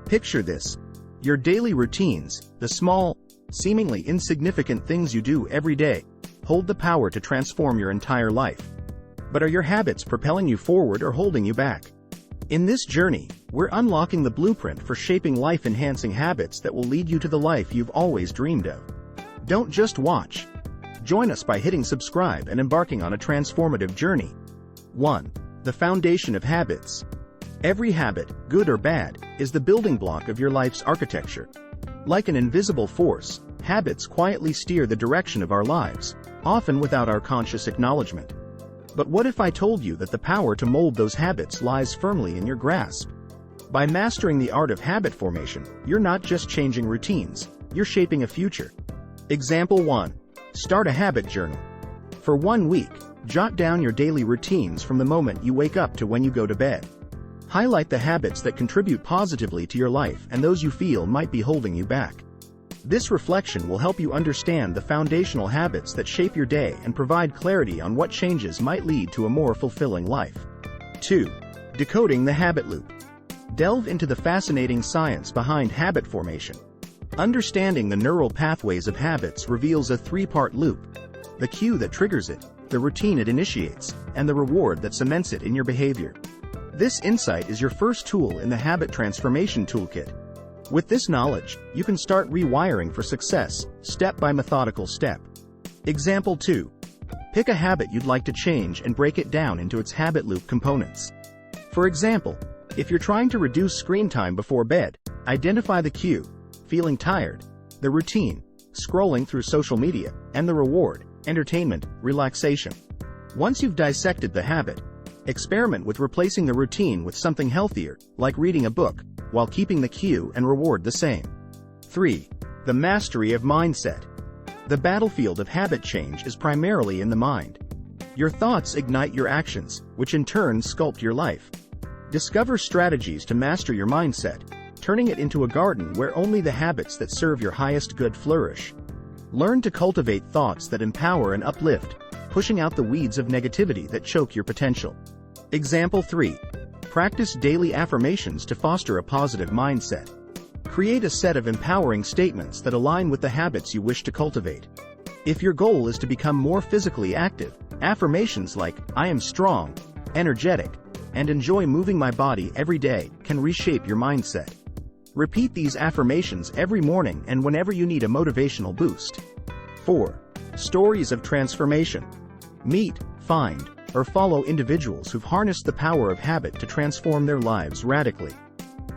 Picture this. Your daily routines, the small, seemingly insignificant things you do every day, hold the power to transform your entire life. But are your habits propelling you forward or holding you back? In this journey, we're unlocking the blueprint for shaping life-enhancing habits that will lead you to the life you've always dreamed of. Don't just watch. Join us by hitting subscribe and embarking on a transformative journey. 1. The foundation of habits. Every habit, good or bad, is the building block of your life's architecture. Like an invisible force, habits quietly steer the direction of our lives, often without our conscious acknowledgement. But what if I told you that the power to mold those habits lies firmly in your grasp? By mastering the art of habit formation, you're not just changing routines, you're shaping a future. Example 1. Start a habit journal. For 1 week, jot down your daily routines from the moment you wake up to when you go to bed. Highlight the habits that contribute positively to your life and those you feel might be holding you back. This reflection will help you understand the foundational habits that shape your day and provide clarity on what changes might lead to a more fulfilling life. 2. Decoding the habit loop. Delve into the fascinating science behind habit formation. Understanding the neural pathways of habits reveals a 3-part loop: the cue that triggers it, the routine it initiates, and the reward that cements it in your behavior. This insight is your first tool in the Habit Transformation Toolkit. With this knowledge, you can start rewiring for success, step by methodical step. Example 2. Pick a habit you'd like to change and break it down into its habit loop components. For example, if you're trying to reduce screen time before bed, identify the cue, feeling tired, the routine, scrolling through social media, and the reward, entertainment, relaxation. Once you've dissected the habit, experiment with replacing the routine with something healthier, like reading a book, while keeping the cue and reward the same. 3. The mastery of mindset. The battlefield of habit change is primarily in the mind. Your thoughts ignite your actions, which in turn sculpt your life. Discover strategies to master your mindset, turning it into a garden where only the habits that serve your highest good flourish. Learn to cultivate thoughts that empower and uplift, pushing out the weeds of negativity that choke your potential. Example 3. Practice daily affirmations to foster a positive mindset. Create a set of empowering statements that align with the habits you wish to cultivate. If your goal is to become more physically active, affirmations like, "I am strong, energetic, and enjoy moving my body every day," can reshape your mindset. Repeat these affirmations every morning and whenever you need a motivational boost. 4. Stories of transformation. Meet, find, or follow individuals who've harnessed the power of habit to transform their lives radically.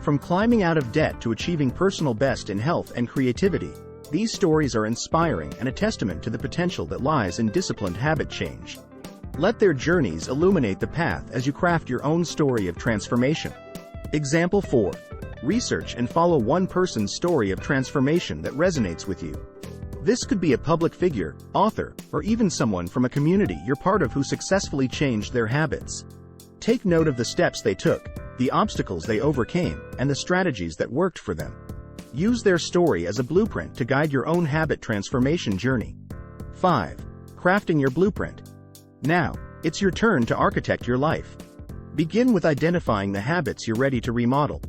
From climbing out of debt to achieving personal best in health and creativity, these stories are inspiring and a testament to the potential that lies in disciplined habit change. Let their journeys illuminate the path as you craft your own story of transformation. Example 4. Research and follow one person's story of transformation that resonates with you. This could be a public figure, author, or even someone from a community you're part of who successfully changed their habits. Take note of the steps they took, the obstacles they overcame, and the strategies that worked for them. Use their story as a blueprint to guide your own habit transformation journey. 5. Crafting your blueprint. Now, it's your turn to architect your life. Begin with identifying the habits you're ready to remodel.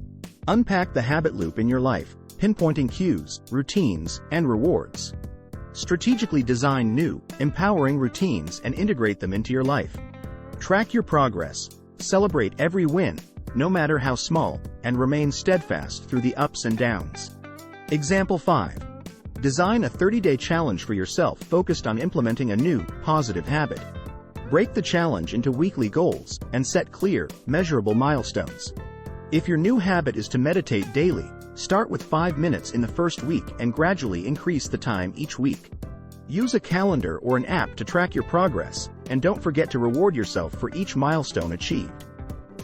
Unpack the habit loop in your life, pinpointing cues, routines, and rewards. Strategically design new, empowering routines and integrate them into your life. Track your progress, celebrate every win, no matter how small, and remain steadfast through the ups and downs. Example 5. Design a 30-day challenge for yourself focused on implementing a new, positive habit. Break the challenge into weekly goals and set clear, measurable milestones. If your new habit is to meditate daily, start with 5 minutes in the first week and gradually increase the time each week. Use a calendar or an app to track your progress, and don't forget to reward yourself for each milestone achieved.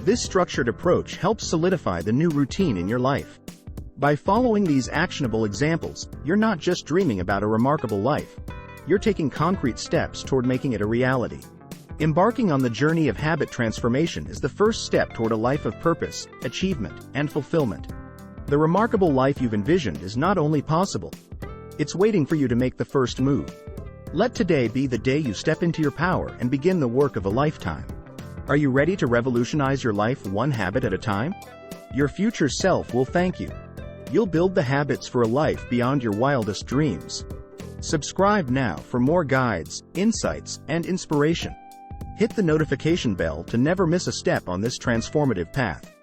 This structured approach helps solidify the new routine in your life. By following these actionable examples, you're not just dreaming about a remarkable life. You're taking concrete steps toward making it a reality. Embarking on the journey of habit transformation is the first step toward a life of purpose, achievement, and fulfillment. The remarkable life you've envisioned is not only possible, it's waiting for you to make the first move. Let today be the day you step into your power and begin the work of a lifetime. Are you ready to revolutionize your life one habit at a time? Your future self will thank you. you'll build the habits for a life beyond your wildest dreams. Subscribe now for more guides, insights, and inspiration. Hit the notification bell to never miss a step on this transformative path.